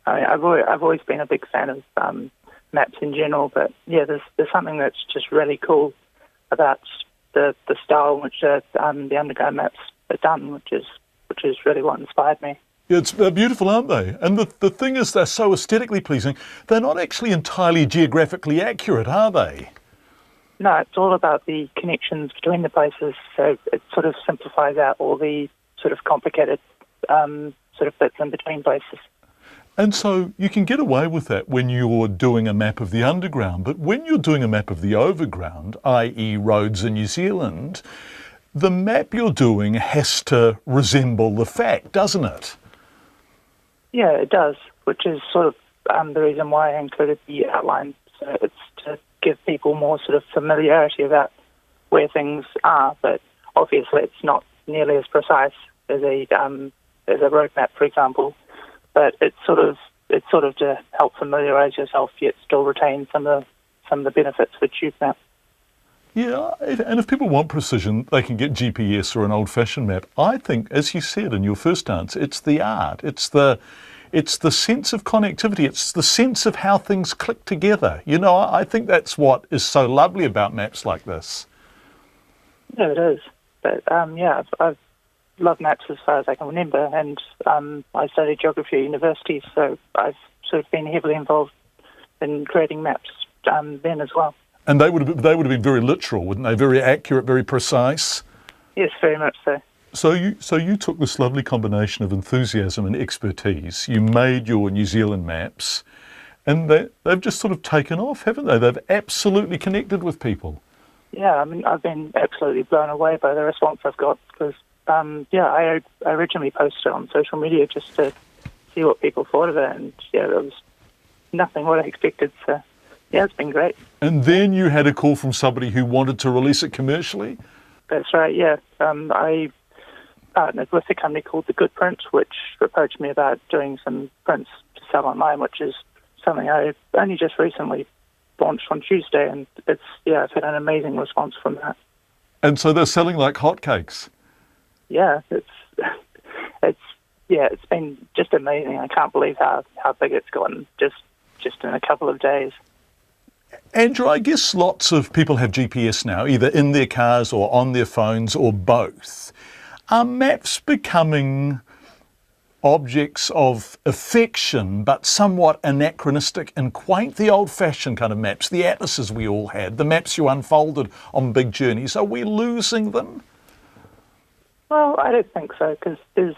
I mean, I've always been a big fan of maps in general, but yeah, there's something that's just really cool about the style in which the underground maps are done, which is really what inspired me. Yeah, they're beautiful, aren't they? And the thing is, they're so aesthetically pleasing. They're not actually entirely geographically accurate, are they? No, it's all about the connections between the places, so it sort of simplifies out all the sort of complicated sort of bits in between places. And so you can get away with that when you're doing a map of the underground, but when you're doing a map of the overground, i.e. roads in New Zealand, the map you're doing has to resemble the fact, doesn't it? Yeah, it does, which is sort of the reason why I included the outline. So it's to give people more sort of familiarity about where things are, but obviously it's not nearly as precise as a road map, for example. But it's sort of to help familiarise yourself, yet still retain some of the benefits which you've mapped. Yeah, and if people want precision, they can get GPS or an old-fashioned map. I think, as you said in your first answer, it's the art. It's the sense of connectivity. It's the sense of how things click together. You know, I think that's what is so lovely about maps like this. Yeah, it is. But yeah, I've loved maps as far as I can remember, and I studied geography at university, so I've sort of been heavily involved in creating maps then as well. And they would have been very literal, wouldn't they? Very accurate, very precise. Yes, very much so. So you took this lovely combination of enthusiasm and expertise. You made your New Zealand maps, and they've just sort of taken off, haven't they? They've absolutely connected with people. Yeah, I mean, I've been absolutely blown away by the response I've got, because I originally posted it on social media just to see what people thought of it, and yeah, it was nothing what I expected. So yeah, it's been great. And then you had a call from somebody who wanted to release it commercially? That's right, yeah. I partnered with a company called The Good Print, which approached me about doing some prints to sell online, which is something I only just recently launched on Tuesday, and I've had an amazing response from that. And so they're selling like hotcakes? Yeah, it's been just amazing. I can't believe how big it's gotten just in a couple of days. Andrew, I guess lots of people have GPS now, either in their cars or on their phones or both. Are maps becoming objects of affection but somewhat anachronistic and quaint? The old-fashioned kind of maps, the atlases we all had, the maps you unfolded on big journeys, are we losing them? Well, I don't think so, because there's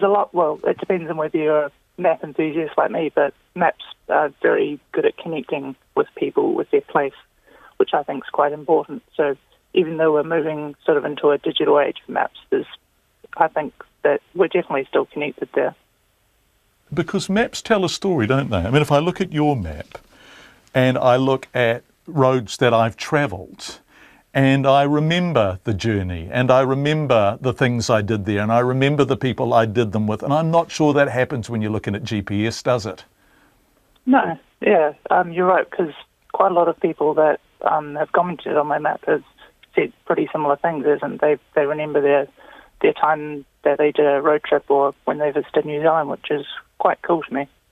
a lot. Well, it depends on whether you're a map enthusiast like me, but maps are very good at connecting with people, with their place, which I think is quite important. So even though we're moving sort of into a digital age for maps, I think that we're definitely still connected there. Because maps tell a story, don't they? I mean, if I look at your map and I look at roads that I've travelled, and I remember the journey, and I remember the things I did there, and I remember the people I did them with, and I'm not sure that happens when you're looking at GPS, does it? No, yeah, you're right, because quite a lot of people that have commented on my map have said pretty similar things, and they remember their time that they did a road trip or when they visited New Zealand, which is quite cool to me.